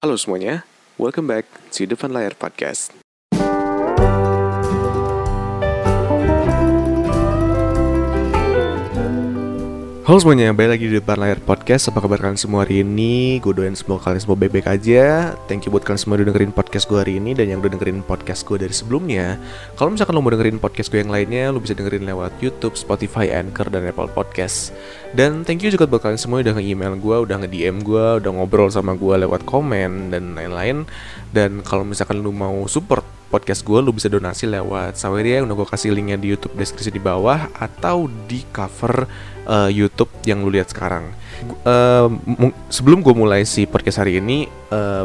Halo semuanya, welcome back to Depan Layar Podcast. Halo semuanya, balik lagi di Depan Layar Podcast. Apa kabar kalian semua hari ini? Gue doain semoga kalian semua baik-baik aja. Thank you buat kalian semua udah dengerin podcast gue hari ini dan yang udah dengerin podcast gue dari sebelumnya. Kalau misalkan lo mau dengerin podcast gue yang lainnya, lo bisa dengerin lewat YouTube, Spotify, Anchor, dan Apple Podcast. Dan thank you juga buat kalian semua udah nge-email gue, udah nge-DM gue, udah ngobrol sama gue lewat komen dan lain-lain. Dan kalau misalkan lo mau support podcast gue, lu bisa donasi lewat Saweria yang udah gue kasih linknya di YouTube deskripsi di bawah atau di cover YouTube yang lu lihat sekarang. Sebelum gue mulai si podcast hari ini,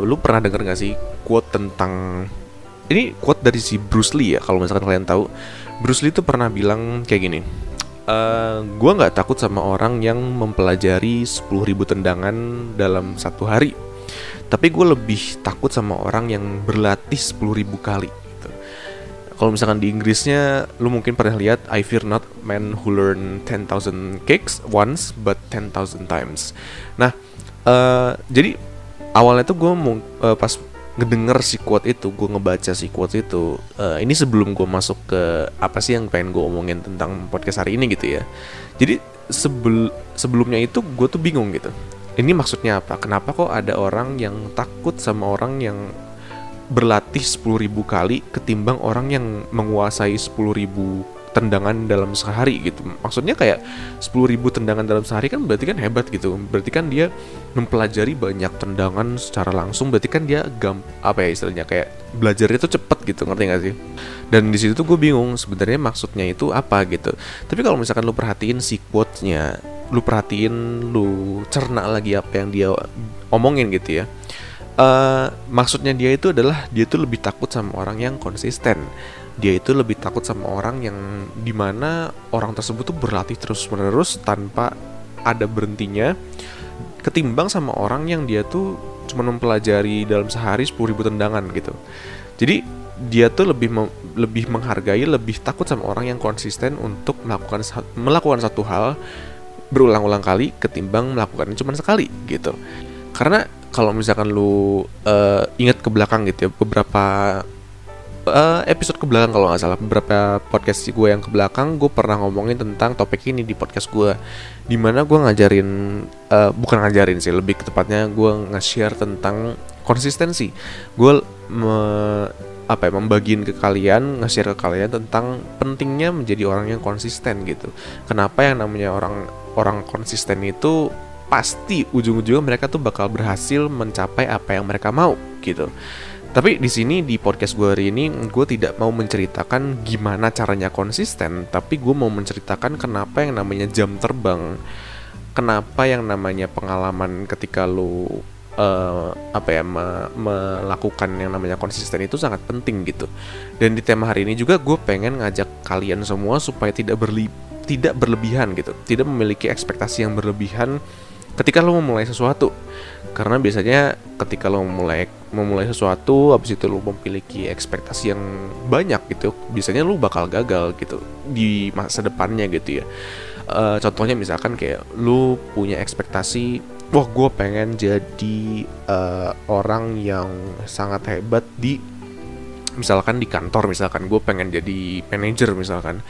lu pernah denger gak sih quote tentang ini quote dari si Bruce Lee ya, kalau misalkan kalian tahu. Bruce Lee tuh pernah bilang kayak gini. Gue nggak takut sama orang yang mempelajari 10.000 tendangan dalam satu hari, tapi gue lebih takut sama orang yang berlatih 10.000 kali gitu. Kalau misalkan di Inggrisnya, lu mungkin pernah lihat I fear not men who learn 10,000 kicks once but 10,000 times. Nah, jadi awalnya tuh gue pas ngedenger si quote itu, gue ngebaca si quote itu, ini sebelum gue masuk ke apa sih yang pengen gue omongin tentang podcast hari ini gitu ya. Jadi sebelumnya itu gue tuh bingung gitu. Ini maksudnya apa? Kenapa kok ada orang yang takut sama orang yang berlatih 10.000 kali ketimbang orang yang menguasai 10.000 tendangan dalam sehari gitu. Maksudnya kayak 10.000 tendangan dalam sehari kan berarti kan hebat gitu. Berarti kan dia mempelajari banyak tendangan secara langsung. Berarti kan dia apa ya istilahnya, kayak belajarnya tuh cepet gitu, ngerti gak sih? Dan di situ tuh gue bingung sebenarnya maksudnya itu apa gitu. Tapi kalau misalkan lu perhatiin si quote-nya, lu perhatiin, lu cerna lagi apa yang dia omongin gitu ya. Maksudnya dia itu adalah dia itu lebih takut sama orang yang konsisten. Dia itu lebih takut sama orang yang dimana orang tersebut tuh berlatih terus-menerus tanpa ada berhentinya, ketimbang sama orang yang dia tuh cuma mempelajari dalam sehari 10.000 tendangan gitu. Jadi dia tuh lebih menghargai, lebih takut sama orang yang konsisten untuk melakukan satu hal berulang-ulang kali ketimbang melakukannya cuma sekali gitu. Karena kalau misalkan lu ingat ke belakang gitu ya, beberapa episode ke belakang kalau nggak salah, beberapa podcast gue yang ke belakang, gue pernah ngomongin tentang topik ini di podcast gue, dimana gue ngajarin, bukan ngajarin sih, lebih tepatnya gue nge-share tentang konsistensi. Gue membagiin ke kalian, nge-share ke kalian tentang pentingnya menjadi orang yang konsisten gitu. Kenapa yang namanya orang konsisten itu pasti ujung-ujungnya mereka tuh bakal berhasil mencapai apa yang mereka mau gitu. Tapi di sini di podcast gue hari ini, gue tidak mau menceritakan gimana caranya konsisten, tapi gue mau menceritakan kenapa yang namanya jam terbang, kenapa yang namanya pengalaman ketika lu melakukan yang namanya konsisten itu sangat penting gitu. Dan di tema hari ini juga gue pengen ngajak kalian semua supaya tidak berlebihan gitu, tidak memiliki ekspektasi yang berlebihan ketika lo memulai sesuatu. Karena biasanya ketika lo memulai sesuatu, habis itu lo memiliki ekspektasi yang banyak gitu, biasanya lo bakal gagal gitu di masa depannya gitu ya. Contohnya misalkan kayak lo punya ekspektasi, wah gue pengen jadi orang yang sangat hebat misalkan di kantor, misalkan gue pengen jadi manajer misalkan.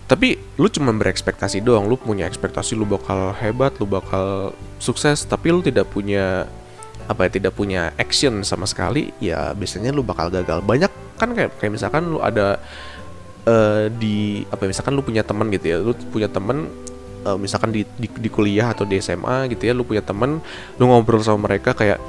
Tapi lu cuma berekspektasi doang, lu punya ekspektasi lu bakal hebat, lu bakal sukses, tapi lu tidak punya action sama sekali, ya biasanya lu bakal gagal. Banyak kan kayak misalkan lu ada misalkan lu punya teman gitu ya, lu punya teman misalkan di kuliah atau di SMA gitu ya, lu punya teman, lu ngobrol sama mereka kayak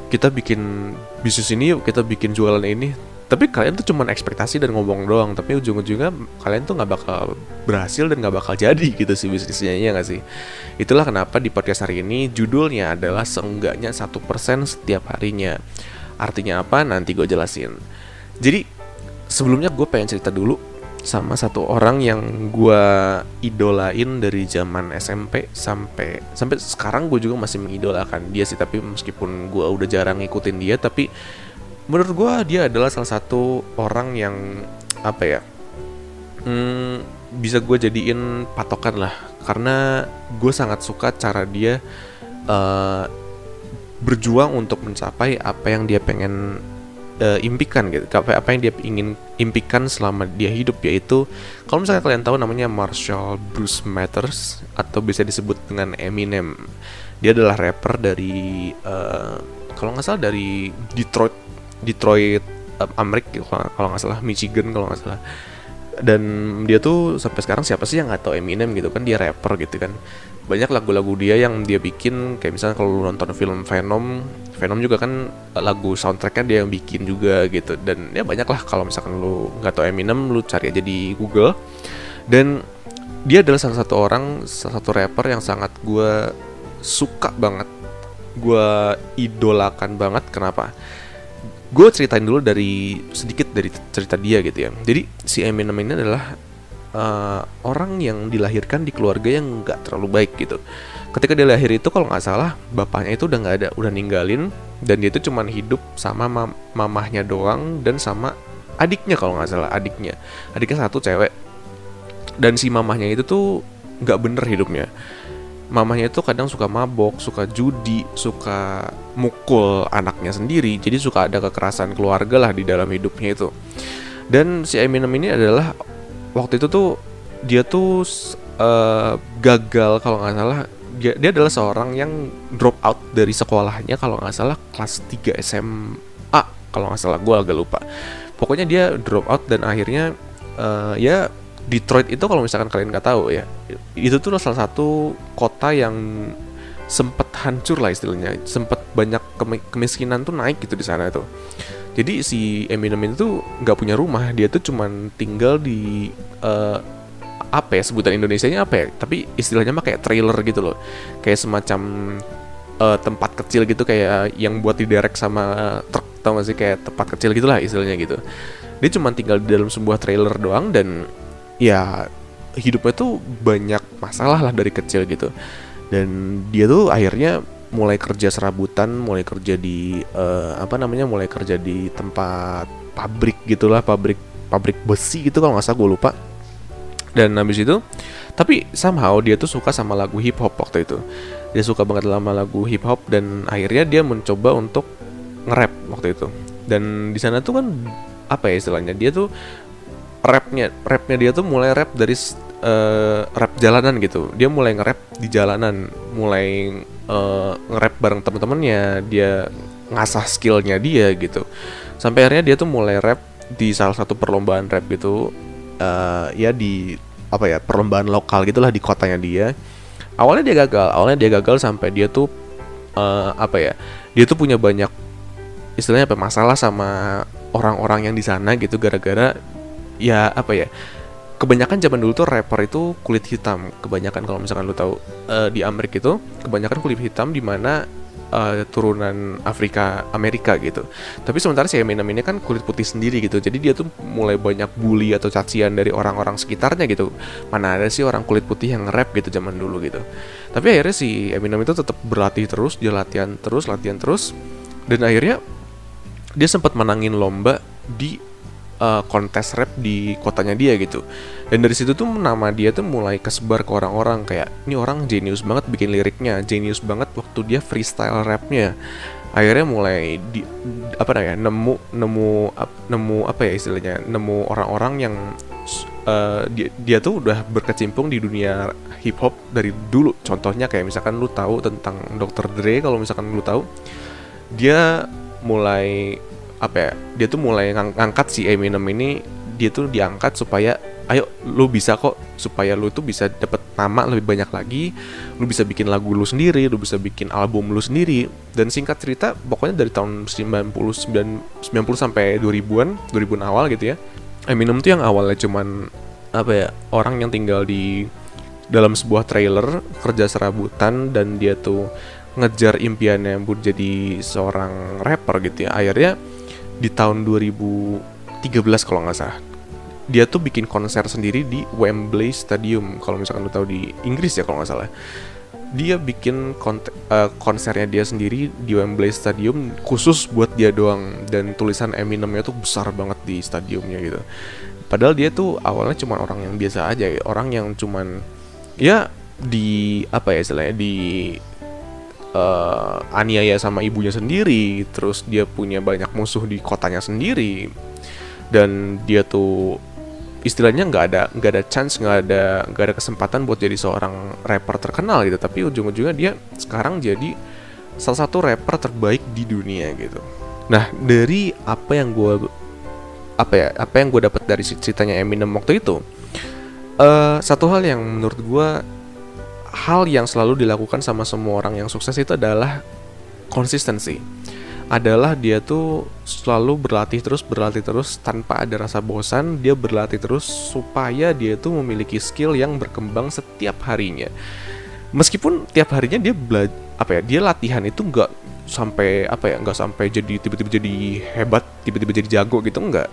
kita bikin bisnis ini yuk, kita bikin jualan ini. Tapi kalian tuh cuma ekspektasi dan ngomong doang, tapi ujung-ujungnya kalian tuh gak bakal berhasil dan gak bakal jadi gitu sih bisnisnya, ya gak sih? Itulah kenapa di podcast hari ini judulnya adalah seenggaknya 1% setiap harinya. Artinya apa? Nanti gue jelasin. Jadi sebelumnya gue pengen cerita dulu sama satu orang yang gue idolain dari zaman SMP sampai sekarang. Gue juga masih mengidolakan dia sih, tapi meskipun gue udah jarang ngikutin dia, tapi menurut gue dia adalah salah satu orang yang bisa gue jadiin patokan lah. Karena gue sangat suka cara dia berjuang untuk mencapai apa yang dia pengen impikan gitu, apa yang dia ingin impikan selama dia hidup, yaitu kalau misalnya kalian tahu namanya Marshall Bruce Mathers atau bisa disebut dengan Eminem. Dia adalah rapper dari kalau nggak salah dari Detroit Amerika, kalau nggak salah Michigan kalau nggak salah. Dan dia tuh sampai sekarang siapa sih yang nggak tahu Eminem gitu kan, dia rapper gitu kan. Banyak lagu-lagu dia yang dia bikin, kayak misalnya kalau lu nonton film Venom juga kan lagu soundtracknya dia yang bikin juga gitu. Dan ya banyak lah, kalau misalkan lu nggak tahu Eminem, lu cari aja di Google. Dan dia adalah salah satu rapper yang sangat gue suka banget, gue idolakan banget. Kenapa? Gue ceritain dulu sedikit dari cerita dia gitu ya. Jadi si Eminem ini adalah orang yang dilahirkan di keluarga yang nggak terlalu baik gitu. Ketika dia lahir itu kalau nggak salah bapaknya itu udah nggak ada, udah ninggalin, dan dia itu cuman hidup sama mamahnya doang dan sama adiknya kalau nggak salah, adiknya satu cewek. Dan si mamahnya itu tuh nggak bener hidupnya. Mamahnya itu kadang suka mabok, suka judi, suka mukul anaknya sendiri. Jadi suka ada kekerasan keluarga lah di dalam hidupnya itu. Dan si Eminem ini adalah waktu itu tuh dia tuh gagal kalau nggak salah. Dia adalah seorang yang drop out dari sekolahnya kalau nggak salah kelas 3 SMA kalau nggak salah, gue agak lupa. Pokoknya dia drop out dan akhirnya ya Detroit itu kalau misalkan kalian nggak tahu ya, itu tuh salah satu kota yang sempet hancur lah istilahnya, sempet banyak kemiskinan tuh naik gitu di sana itu. Jadi si Eminem itu nggak punya rumah, dia tuh cuman tinggal di apa ya, sebutan Indonesianya apa ya, tapi istilahnya mah kayak trailer gitu loh, kayak semacam tempat kecil gitu, kayak yang buat diderek sama truk, tau gak sih, kayak tempat kecil gitulah istilahnya gitu. Dia cuman tinggal di dalam sebuah trailer doang, dan ya hidupnya tuh banyak masalah lah dari kecil gitu. Dan dia tuh akhirnya mulai kerja serabutan, mulai kerja di mulai kerja di tempat pabrik gitulah, pabrik besi gitu kalau nggak salah, gue lupa. Dan habis itu, tapi somehow dia tuh suka sama lagu hip hop waktu itu. Dia suka banget sama lagu hip hop, dan akhirnya dia mencoba untuk nge-rap waktu itu. Dan di sana tuh kan apa ya istilahnya, dia tuh rapnya dia tuh mulai rap dari rap jalanan gitu. Dia mulai nge-rap di jalanan, mulai nge-rap bareng temen-temennya, dia ngasah skillnya dia gitu. Sampai akhirnya dia tuh mulai rap di salah satu perlombaan rap gitu, ya di apa ya, perlombaan lokal gitulah di kotanya dia. Awalnya dia gagal sampai dia tuh dia tuh punya banyak istilahnya apa, masalah sama orang-orang yang di sana gitu, gara-gara ya apa ya, kebanyakan zaman dulu tuh rapper itu kulit hitam, kebanyakan kalau misalkan lu tahu di Amerika itu kebanyakan kulit hitam, di mana turunan Amerika gitu. Tapi sementara si Eminem ini kan kulit putih sendiri gitu, jadi dia tuh mulai banyak bully atau cacian dari orang-orang sekitarnya gitu. Mana ada sih orang kulit putih yang rap gitu zaman dulu gitu. Tapi akhirnya si Eminem itu tetap berlatih terus, dia latihan terus, dan akhirnya dia sempat menangin lomba di kontes rap di kotanya dia gitu. Dan dari situ tuh nama dia tuh mulai kesebar ke orang-orang, kayak ini orang jenius banget bikin liriknya, jenius banget waktu dia freestyle rapnya. Akhirnya mulai nemu apa ya istilahnya, nemu orang-orang yang dia tuh udah berkecimpung di dunia hip hop dari dulu. Contohnya kayak misalkan lu tahu tentang Dr. Dre, kalau misalkan lu tahu, dia mulai dia tuh mulai ngangkat si Eminem ini, dia tuh diangkat supaya ayo lu bisa kok, supaya lu tuh bisa dapet nama lebih banyak lagi, lu bisa bikin lagu lu sendiri, lu bisa bikin album lu sendiri. Dan singkat cerita, pokoknya dari tahun 90 sampai 2000-an awal gitu ya, Eminem tuh yang awalnya cuman orang yang tinggal di dalam sebuah trailer, kerja serabutan, dan dia tuh ngejar impiannya buat jadi seorang rapper gitu ya. Akhirnya di tahun 2013 kalau nggak salah, dia tuh bikin konser sendiri di Wembley Stadium, kalau misalkan lu tahu di Inggris ya kalau nggak salah. Dia bikin konsernya dia sendiri di Wembley Stadium khusus buat dia doang, dan tulisan Eminemnya tuh besar banget di stadiumnya gitu. Padahal dia tuh awalnya cuma orang yang biasa aja, orang yang cuman ya di istilahnya di aniaya sama ibunya sendiri, terus dia punya banyak musuh di kotanya sendiri, dan dia tuh istilahnya nggak ada chance, nggak ada kesempatan buat jadi seorang rapper terkenal gitu, tapi ujung-ujungnya dia sekarang jadi salah satu rapper terbaik di dunia gitu. Nah, dari apa yang gue dapat dari ceritanya Eminem waktu itu, satu hal yang menurut gue hal yang selalu dilakukan sama semua orang yang sukses itu adalah konsistensi. Adalah dia tuh selalu berlatih terus tanpa ada rasa bosan. Dia berlatih terus supaya dia tuh memiliki skill yang berkembang setiap harinya. Meskipun tiap harinya dia latihan itu nggak sampai jadi tiba-tiba jadi hebat, tiba-tiba jadi jago gitu, enggak.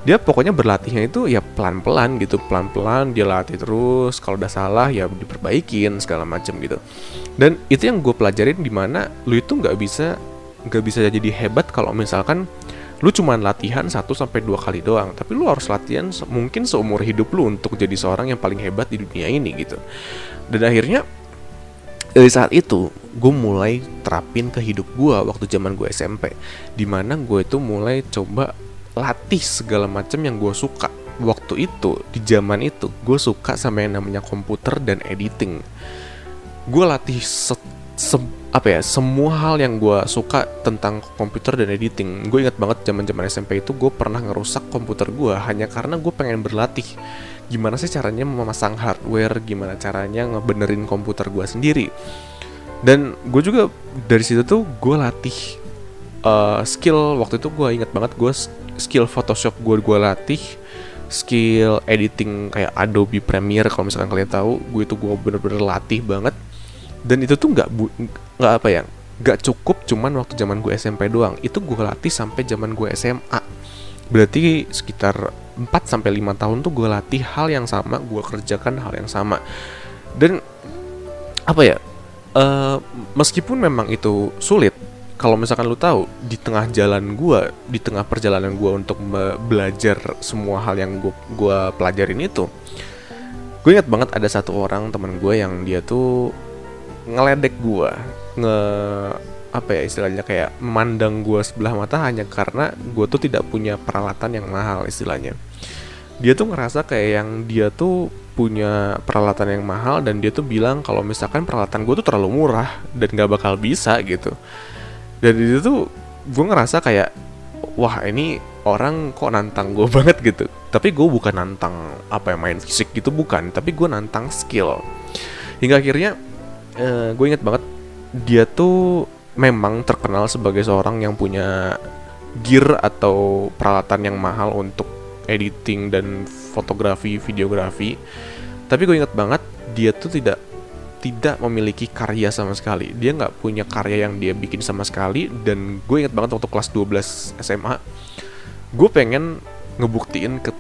Dia pokoknya berlatihnya itu ya pelan-pelan gitu, pelan-pelan dia latih terus. Kalau udah salah ya diperbaikin segala macam gitu. Dan itu yang gue pelajarin, dimana lu itu nggak bisa jadi hebat kalau misalkan lu cuman latihan 1-2 kali doang, tapi lu harus latihan mungkin seumur hidup lu untuk jadi seorang yang paling hebat di dunia ini gitu. Dan akhirnya dari saat itu gue mulai terapin ke hidup gue waktu zaman gue SMP, dimana gue itu mulai coba latih segala macam yang gue suka. Waktu itu, di zaman itu gue suka sama yang namanya komputer dan editing. Gue latih semua hal yang gue suka tentang komputer dan editing. Gue ingat banget zaman SMP itu gue pernah ngerusak komputer gue hanya karena gue pengen berlatih gimana sih caranya memasang hardware, gimana caranya ngebenerin komputer gue sendiri. Dan gue juga dari situ tuh gue latih skill. Waktu itu gue ingat banget, gue skill Photoshop gue latih, skill editing kayak Adobe Premiere kalau misalkan kalian tahu. Gue bener-bener latih banget. Dan itu tuh nggak cukup cuman waktu zaman gue SMP doang. Itu gue latih sampai zaman gue SMA. Berarti sekitar 4-5 tahun tuh gue latih hal yang sama, gue kerjakan hal yang sama. Dan meskipun memang itu sulit, kalau misalkan lu tahu di tengah perjalanan gue untuk belajar semua hal yang gue pelajarin itu, gue ingat banget ada satu orang teman gue yang dia tuh ngeledek gue, istilahnya kayak memandang gue sebelah mata hanya karena gue tuh tidak punya peralatan yang mahal istilahnya. Dia tuh ngerasa kayak yang dia tuh punya peralatan yang mahal, dan dia tuh bilang kalau misalkan peralatan gue tuh terlalu murah dan gak bakal bisa gitu. Dan itu tuh gue ngerasa kayak, wah ini orang kok nantang gue banget gitu. Tapi gue bukan nantang main fisik gitu, bukan, tapi gue nantang skill. Hingga akhirnya gue inget banget, dia tuh memang terkenal sebagai seorang yang punya gear atau peralatan yang mahal untuk editing dan fotografi, videografi. Tapi gue inget banget, dia tuh tidak memiliki karya sama sekali. Dia nggak punya karya yang dia bikin sama sekali. Dan gue inget banget waktu kelas 12 SMA, gue pengen ngebuktiin ke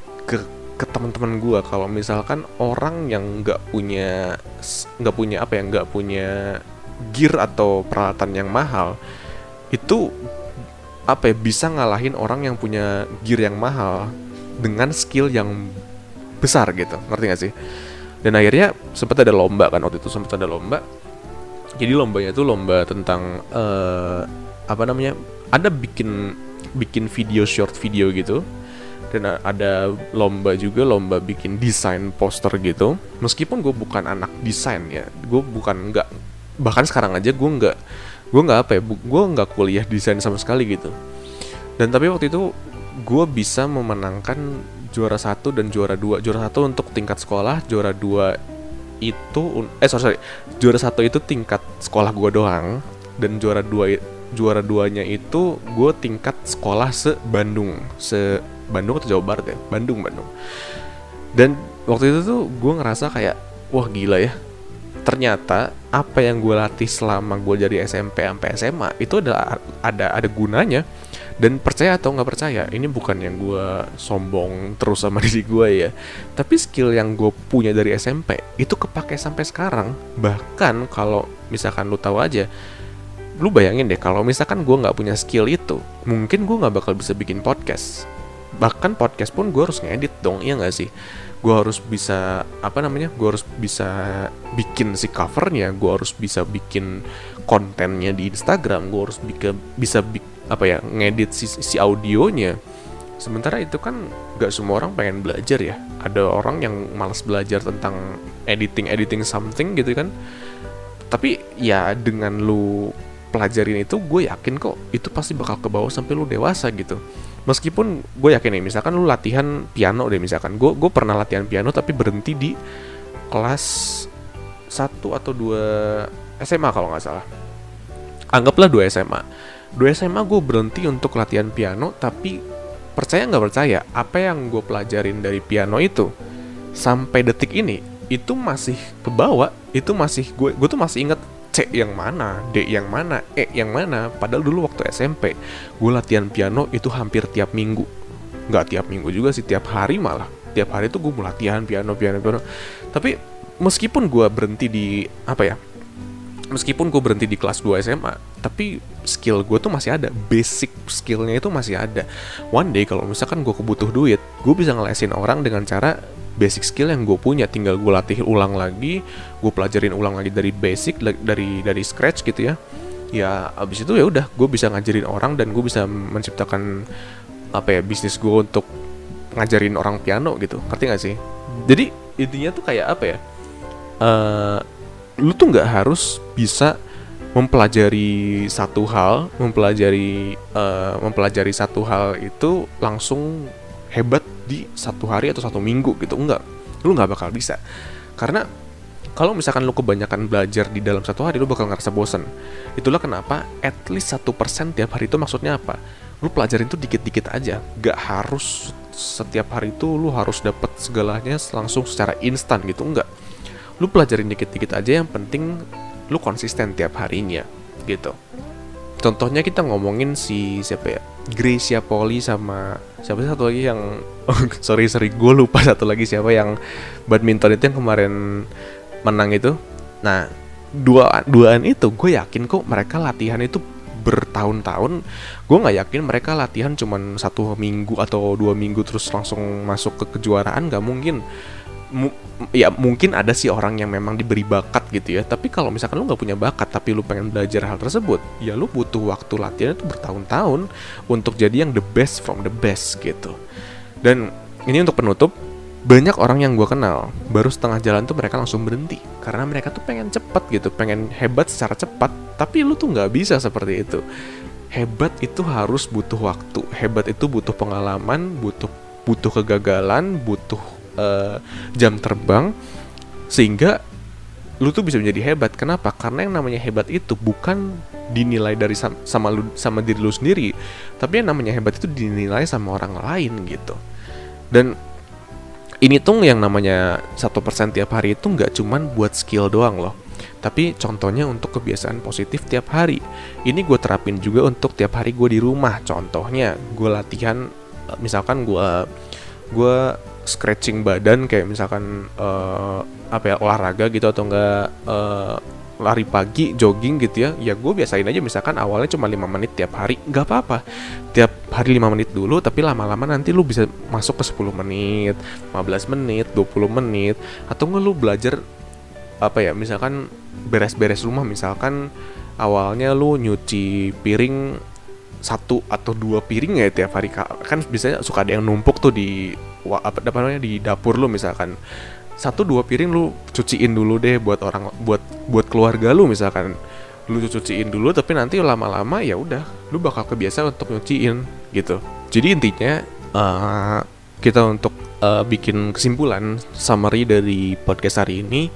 teman-teman gue kalau misalkan orang yang nggak punya gear atau peralatan yang mahal itu bisa ngalahin orang yang punya gear yang mahal dengan skill yang besar gitu, ngerti gak sih? Dan akhirnya sempat ada lomba kan, waktu itu sempat ada lomba. Jadi lombanya tuh lomba tentang ada bikin video, short video gitu. Dan ada lomba bikin desain poster gitu. Meskipun gue bukan anak desain ya, bahkan sekarang aja gue nggak kuliah desain sama sekali gitu. Dan tapi waktu itu gue bisa memenangkan juara 1 dan juara 2. Juara 1 untuk tingkat sekolah, juara 2 itu juara 1 itu tingkat sekolah gue doang, dan juara 2-nya itu gue tingkat sekolah Bandung atau Jawa Barat ya, Bandung. Dan waktu itu tuh gue ngerasa kayak, wah gila ya, ternyata apa yang gue latih selama gue dari SMP sampai SMA itu ada gunanya. Dan percaya atau nggak percaya, ini bukan yang gue sombong terus sama diri gue ya, tapi skill yang gue punya dari SMP itu kepake sampai sekarang. Bahkan kalau misalkan lu tahu aja, lu bayangin deh kalau misalkan gue nggak punya skill itu, mungkin gue nggak bakal bisa bikin podcast. Bahkan podcast pun gue harus ngedit dong, iya nggak sih? Gue harus bisa gue harus bisa bikin si covernya, gue harus bisa bikin kontennya di Instagram, gue harus bisa ngedit si audionya. Sementara itu kan gak semua orang pengen belajar ya. Ada orang yang malas belajar tentang editing something gitu kan. Tapi ya dengan lu pelajarin itu, gue yakin kok itu pasti bakal kebawa sampai lu dewasa gitu. Meskipun gue yakin nih, misalkan lu latihan piano deh, misalkan gue pernah latihan piano tapi berhenti di kelas 1 atau 2 SMA kalau nggak salah. Anggaplah 2 SMA. 2 SMA gue berhenti untuk latihan piano, tapi percaya nggak percaya, apa yang gue pelajarin dari piano itu sampai detik ini itu masih kebawa. Itu masih gue tuh masih inget C yang mana, D yang mana, E yang mana. Padahal dulu waktu SMP gue latihan piano itu hampir tiap minggu. Nggak tiap minggu juga sih, tiap hari malah. Tiap hari tuh gue mau latihan piano. Tapi meskipun gue berhenti di meskipun gue berhenti di kelas 2 SMA, tapi skill gue tuh masih ada. Basic skillnya itu masih ada. One day kalau misalkan gue kebutuh duit, gue bisa ngelesin orang dengan cara basic skill yang gue punya. Tinggal gue latih ulang lagi, gue pelajarin ulang lagi dari basic, dari scratch gitu ya. Ya abis itu ya udah, gue bisa ngajarin orang dan gue bisa menciptakan bisnis gue untuk ngajarin orang piano gitu. Ngerti gak sih? Jadi intinya tuh kayak lu tuh nggak harus bisa mempelajari satu hal itu langsung hebat di 1 hari atau 1 minggu gitu. Enggak, lu nggak bakal bisa. Karena kalau misalkan lu kebanyakan belajar di dalam 1 hari, lu bakal ngerasa bosan. Itulah kenapa at least 1% tiap hari itu maksudnya apa? Lu pelajarin tuh dikit-dikit aja. Gak harus setiap hari itu lu harus dapat segalanya langsung secara instan gitu, enggak. Lu pelajarin dikit-dikit aja, yang penting lu konsisten tiap harinya gitu. Contohnya kita ngomongin Gracia Poli sama siapa satu lagi yang sorry gue lupa satu lagi siapa yang badminton itu yang kemarin menang itu. Nah, duaan itu gue yakin kok mereka latihan itu bertahun-tahun. Gue nggak yakin mereka latihan cuman 1 minggu atau 2 minggu terus langsung masuk ke kejuaraan. Nggak mungkin. Ya mungkin ada sih orang yang memang diberi bakat gitu ya. Tapi kalau misalkan lu nggak punya bakat tapi lu pengen belajar hal tersebut, ya lu butuh waktu latihan itu bertahun-tahun untuk jadi yang the best from the best gitu. Dan ini untuk penutup, banyak orang yang gue kenal baru setengah jalan tuh mereka langsung berhenti karena mereka tuh pengen cepat gitu, pengen hebat secara cepat. Tapi lu tuh nggak bisa seperti itu. Hebat itu harus butuh waktu. Hebat itu butuh pengalaman, butuh kegagalan, butuh jam terbang, sehingga lu tuh bisa menjadi hebat. Kenapa? Karena yang namanya hebat itu bukan dinilai dari sama diri lu sendiri, tapi yang namanya hebat itu dinilai sama orang lain gitu. Dan ini tuh yang namanya 1% tiap hari itu nggak cuman buat skill doang loh, tapi contohnya untuk kebiasaan positif tiap hari. Ini gue terapin juga untuk tiap hari gue di rumah. Contohnya gue latihan, misalkan gue stretching badan kayak misalkan olahraga gitu, atau enggak lari pagi, jogging gitu ya gue biasain aja. Misalkan awalnya cuma 5 menit tiap hari, nggak apa-apa. Tiap hari 5 menit dulu, tapi lama-lama nanti lu bisa masuk ke 10 menit, 15 menit, 20 menit. Atau enggak lu belajar misalkan beres-beres rumah. Misalkan awalnya lu nyuci piring 1 atau 2 piring ya tiap hari. Kan biasanya suka ada yang numpuk tuh di dapur lu. Misalkan 1-2 piring lu cuciin dulu deh buat keluarga lu. Misalkan lu cuciin dulu, tapi nanti lama-lama ya udah lu bakal kebiasa untuk nyuciin gitu. Jadi intinya kita untuk bikin kesimpulan summary dari podcast hari ini,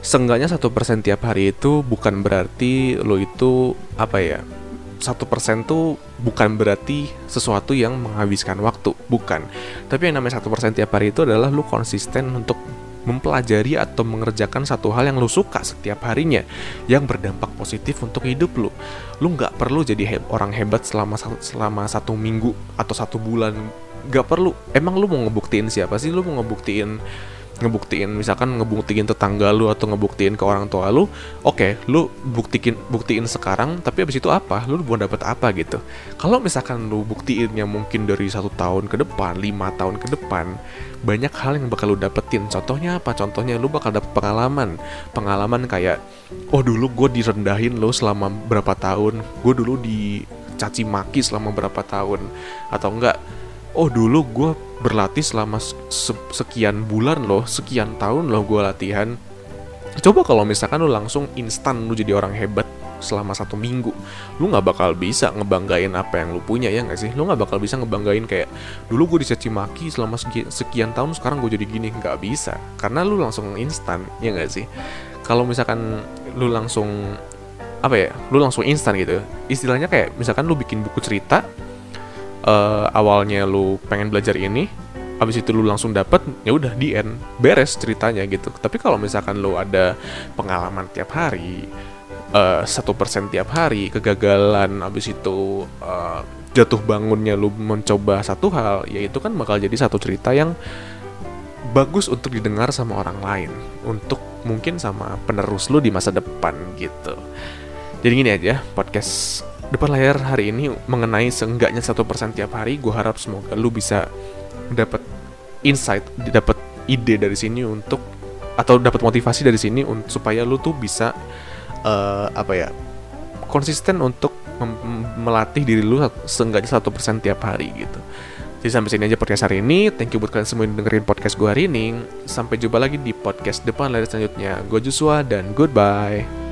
seenggaknya 1% tiap hari itu bukan berarti lo itu 1% tuh bukan berarti sesuatu yang menghabiskan waktu, bukan. Tapi yang namanya 1% tiap hari itu adalah lu konsisten untuk mempelajari atau mengerjakan satu hal yang lu suka setiap harinya, yang berdampak positif untuk hidup lu. Lu nggak perlu jadi orang hebat selama 1 minggu atau 1 bulan. Nggak perlu. Emang lu mau ngebuktiin siapa sih? Lu mau ngebuktiin ngebuktiin tetangga lu atau ngebuktiin ke orang tua lu, oke, lu buktiin sekarang, tapi abis itu apa? Lu mau dapet apa gitu? Kalau misalkan lu buktiinnya mungkin dari 1 tahun ke depan, 5 tahun ke depan, banyak hal yang bakal lu dapetin. Contohnya apa? Contohnya lu bakal dapet pengalaman kayak, oh dulu gue direndahin lo selama berapa tahun, gue dulu dicaci maki selama berapa tahun, atau enggak, oh dulu gue berlatih selama sekian bulan loh, sekian tahun loh gue latihan. Coba kalau misalkan lu langsung instan lu jadi orang hebat selama 1 minggu, lu nggak bakal bisa ngebanggain apa yang lu punya, ya nggak sih? Lu nggak bakal bisa ngebanggain kayak dulu gue dicaci maki selama sekian tahun, sekarang gue jadi gini. Nggak bisa, karena lu langsung instan, ya nggak sih? Kalau misalkan lu langsung lu langsung instan gitu, istilahnya kayak misalkan lu bikin buku cerita, awalnya lu pengen belajar ini, habis itu lu langsung dapet, ya udah di end, beres ceritanya gitu. Tapi kalau misalkan lu ada pengalaman tiap hari, 1% tiap hari, kegagalan, habis itu jatuh bangunnya lu mencoba satu hal, ya itu kan bakal jadi satu cerita yang bagus untuk didengar sama orang lain, untuk mungkin sama penerus lu di masa depan gitu. Jadi gini aja, podcast Depan Layar hari ini mengenai seenggaknya 1% tiap hari. Gue harap semoga lu bisa dapat insight, dapat ide dari sini untuk, atau dapat motivasi dari sini supaya lu tuh bisa konsisten untuk melatih diri lu seenggaknya 1% tiap hari gitu. Jadi sampai sini aja podcast hari ini. Thank you buat kalian semua yang dengerin podcast gue hari ini. Sampai jumpa lagi di podcast Depan Layar selanjutnya. Gue Joshua dan goodbye.